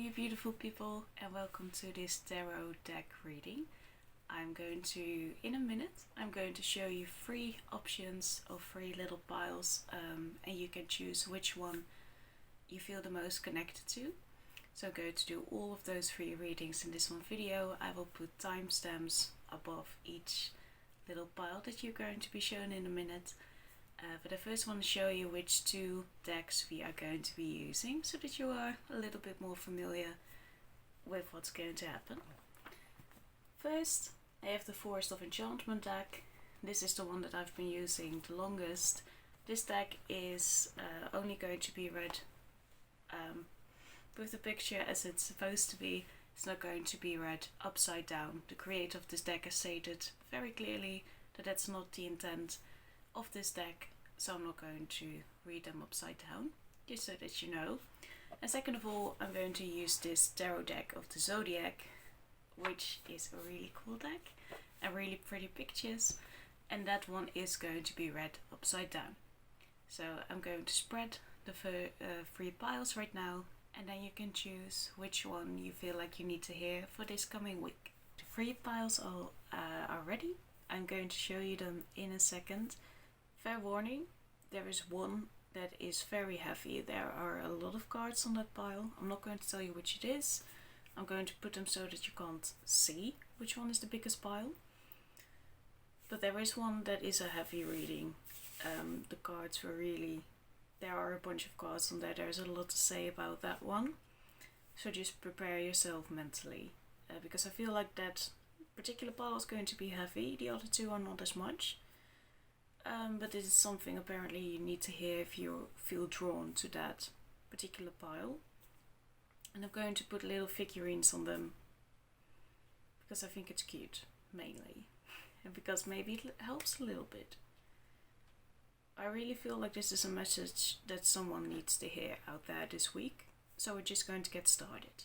you beautiful people, and welcome to this tarot deck reading. In a minute, I'm going to show you 3 options of 3 little piles, and you can choose which one you feel the most connected to. So I'm going to do all of those 3 readings in this one video. I will put timestamps above each little pile that you're going to be shown in a minute. But I first want to show you which 2 decks we are going to be using, so that you are a little bit more familiar with what's going to happen. First, I have the Forest of Enchantment deck. This is the one that I've been using the longest. This deck is only going to be read with the picture as it's supposed to be. It's not going to be read upside down. The creator of this deck has stated very clearly that that's not the intent of this deck, so I'm not going to read them upside down, just so that you know. And second of all, I'm going to use this tarot deck of the Zodiac, which is a really cool deck and really pretty pictures, and that one is going to be read upside down. So I'm going to spread the 3 piles right now, and then you can choose which one you feel like you need to hear for this coming week. The 3 piles are ready. I'm going to show you them in a second. Fair warning, there is one that is very heavy. There are a lot of cards on that pile. I'm not going to tell you which it is. I'm going to put them so that you can't see which one is the biggest pile. But there is one that is a heavy reading. The cards were really... There are a bunch of cards on there. There's a lot to say about that one. So just prepare yourself mentally. Because I feel like that particular pile is going to be heavy. The other 2 are not as much. But this is something apparently you need to hear if you feel drawn to that particular pile. And I'm going to put little figurines on them because I think it's cute, mainly. And because maybe it helps a little bit. I really feel like this is a message that someone needs to hear out there this week. So we're just going to get started.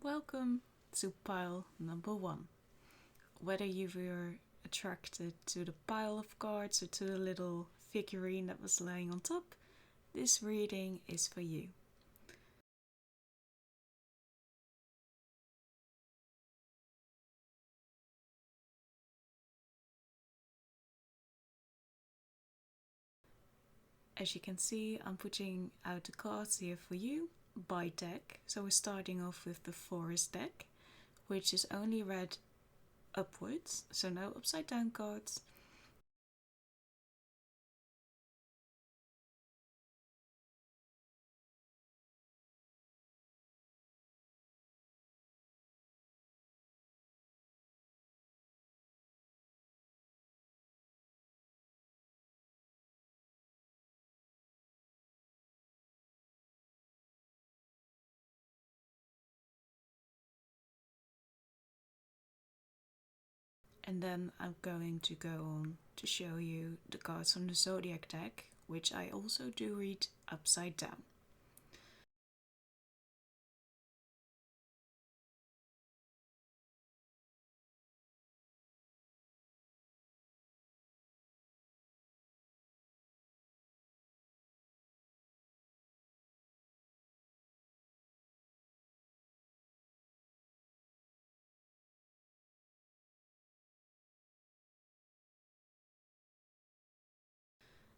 Welcome to pile number 1. Whether you were attracted to the pile of cards or to the little figurine that was lying on top, this reading is for you. As you can see, I'm putting out the cards here for you by deck. So we're starting off with the Forest Deck, which is only read upwards, so no upside down cards. And then I'm going to go on to show you the cards from the Zodiac deck, which I also do read upside down.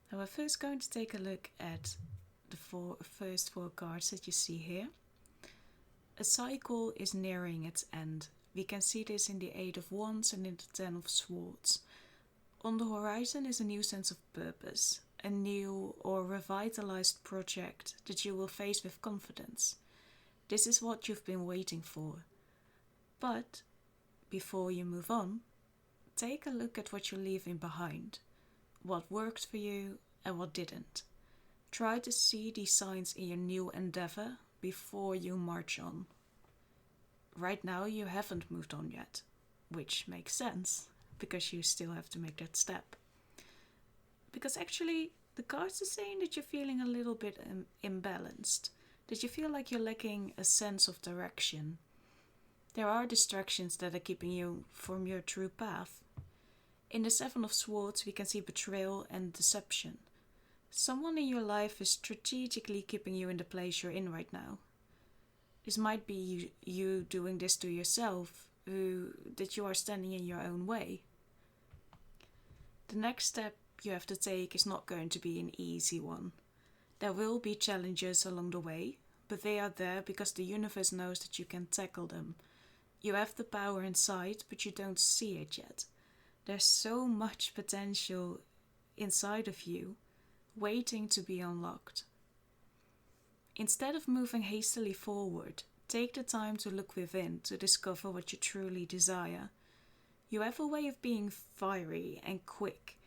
Now we're first going to take a look at the first 4 cards that you see here. A cycle is nearing its end. We can see this in the 8 of Wands and in the 10 of Swords. On the horizon is a new sense of purpose, a new or revitalized project that you will face with confidence. This is what you've been waiting for. But before you move on, take a look at what you're leaving behind. What worked for you and what didn't. Try to see these signs in your new endeavor before you march on. Right now you haven't moved on yet, which makes sense, because you still have to make that step. Because actually, the cards are saying that you're feeling a little bit imbalanced, that you feel like you're lacking a sense of direction. There are distractions that are keeping you from your true path. In the Seven of Swords, we can see betrayal and deception. Someone in your life is strategically keeping you in the place you're in right now. This might be you doing this to yourself, that you are standing in your own way. The next step you have to take is not going to be an easy one. There will be challenges along the way, but they are there because the universe knows that you can tackle them. You have the power inside, but you don't see it yet. There's so much potential inside of you, waiting to be unlocked. Instead of moving hastily forward, take the time to look within to discover what you truly desire. You have a way of being fiery and quick,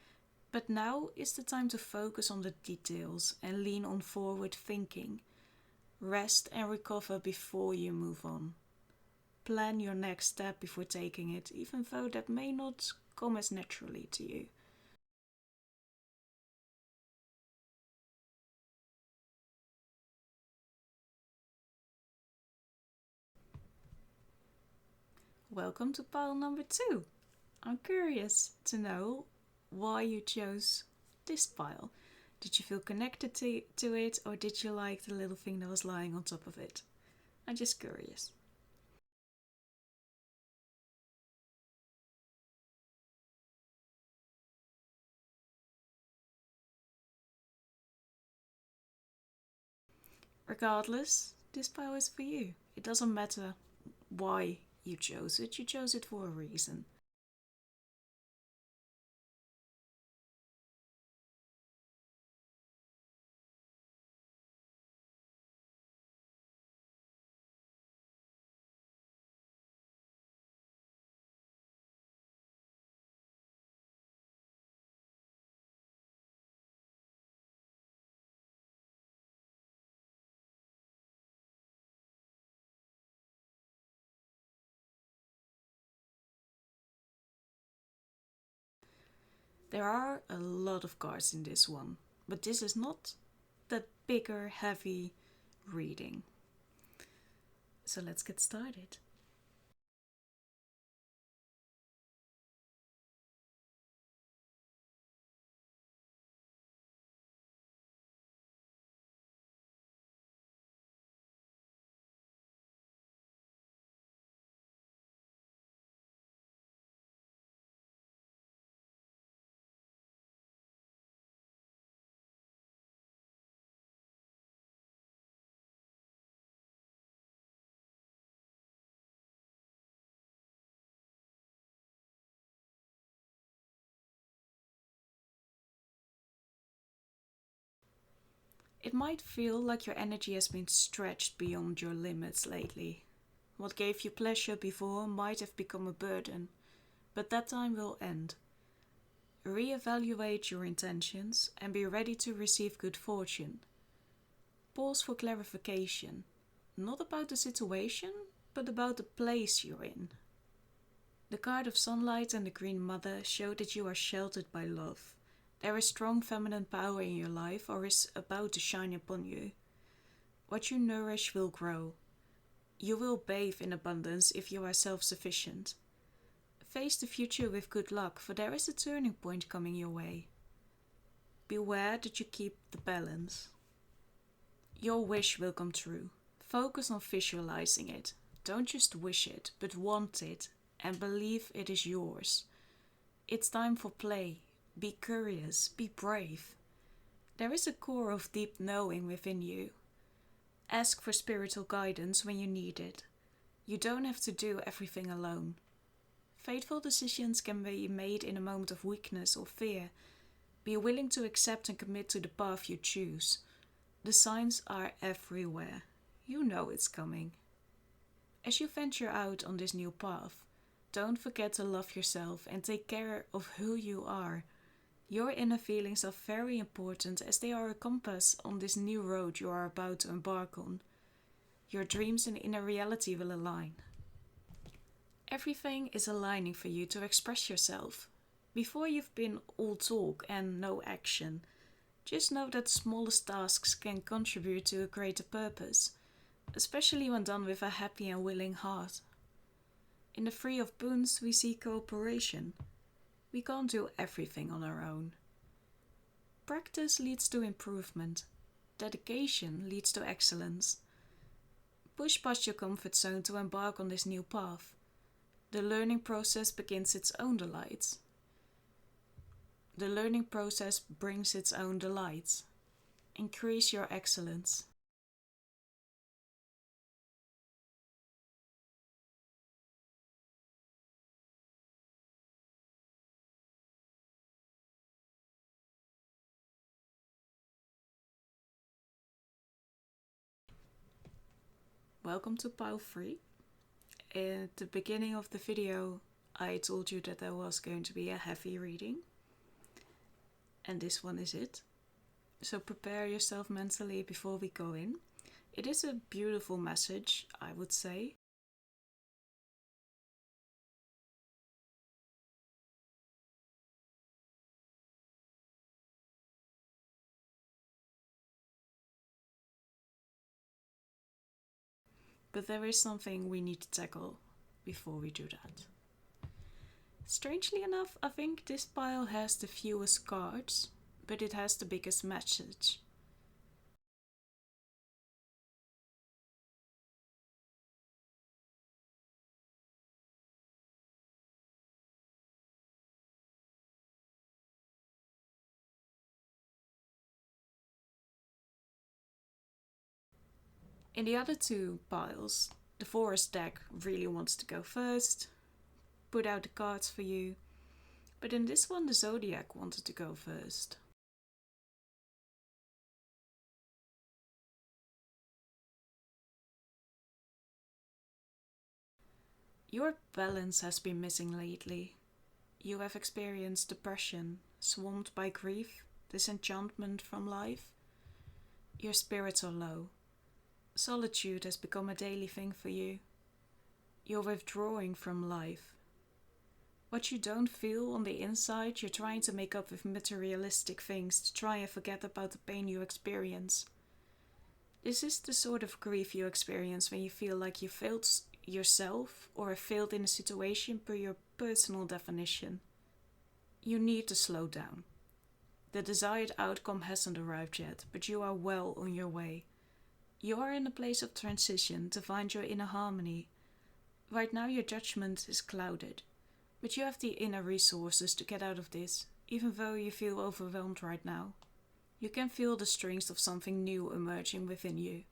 but now is the time to focus on the details and lean on forward thinking. Rest and recover before you move on. Plan your next step before taking it, even though that may not come as naturally to you. Welcome to pile number 2. I'm curious to know why you chose this pile. Did you feel connected to it, or did you like the little thing that was lying on top of it? I'm just curious. Regardless, this pile is for you. It doesn't matter why you chose it for a reason. There are a lot of cards in this one, but this is not that bigger, heavy reading. So let's get started. It might feel like your energy has been stretched beyond your limits lately. What gave you pleasure before might have become a burden, but that time will end. Reevaluate your intentions and be ready to receive good fortune. Pause for clarification, not about the situation, but about the place you're in. The card of sunlight and the green mother show that you are sheltered by love. There is strong feminine power in your life or is about to shine upon you. What you nourish will grow. You will bathe in abundance if you are self-sufficient. Face the future with good luck, for there is a turning point coming your way. Beware that you keep the balance. Your wish will come true. Focus on visualizing it. Don't just wish it, but want it and believe it is yours. It's time for play. Be curious, be brave. There is a core of deep knowing within you. Ask for spiritual guidance when you need it. You don't have to do everything alone. Fateful decisions can be made in a moment of weakness or fear. Be willing to accept and commit to the path you choose. The signs are everywhere. You know it's coming. As you venture out on this new path, don't forget to love yourself and take care of who you are. Your inner feelings are very important as they are a compass on this new road you are about to embark on. Your dreams and inner reality will align. Everything is aligning for you to express yourself. Before you've been all talk and no action, just know that the smallest tasks can contribute to a greater purpose, especially when done with a happy and willing heart. In the Three of Boons we see cooperation. We can't do everything on our own. Practice leads to improvement. Dedication leads to excellence. Push past your comfort zone to embark on this new path. The learning process begins its own delights. The learning process brings its own delights. Increase your excellence. Welcome to pile 3. At the beginning of the video I told you that there was going to be a heavy reading, and this one is it. So prepare yourself mentally before we go in. It is a beautiful message, I would say. But there is something we need to tackle before we do that. Strangely enough, I think this pile has the fewest cards, but it has the biggest message. In the other two piles, the Forest Deck really wants to go first, put out the cards for you, but in this one the Zodiac wanted to go first. Your balance has been missing lately. You have experienced depression, swamped by grief, disenchantment from life. Your spirits are low. Solitude has become a daily thing for you. You're withdrawing from life. What you don't feel on the inside, you're trying to make up with materialistic things to try and forget about the pain you experience. This is the sort of grief you experience when you feel like you failed yourself or have failed in a situation per your personal definition. You need to slow down. The desired outcome hasn't arrived yet, but you are well on your way. You are in a place of transition to find your inner harmony. Right now your judgment is clouded, but you have the inner resources to get out of this, even though you feel overwhelmed right now. You can feel the strength of something new emerging within you.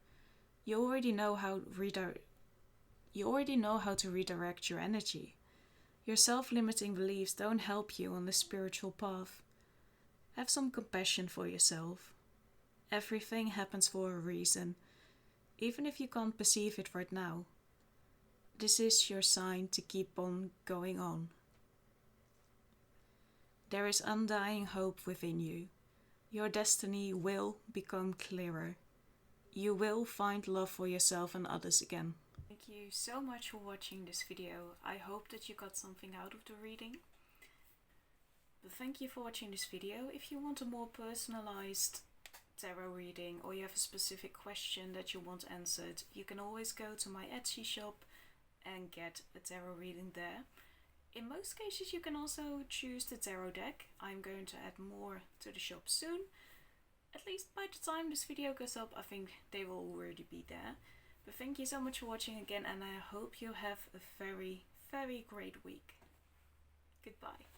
You already know how to redirect your energy. Your self-limiting beliefs don't help you on the spiritual path. Have some compassion for yourself. Everything happens for a reason, even if you can't perceive it right now. This is your sign to keep on going on. There is undying hope within you. Your destiny will become clearer. You will find love for yourself and others again. Thank you so much for watching this video. I hope that you got something out of the reading. But thank you for watching this video. If you want a more personalized tarot reading or you have a specific question that you want answered, you can always go to my Etsy shop and get a tarot reading there. In most cases you can also choose the tarot deck. I'm going to add more to the shop soon. At least by the time this video goes up, I think they will already be there. But thank you so much for watching again, and I hope you have a very, very great week. Goodbye.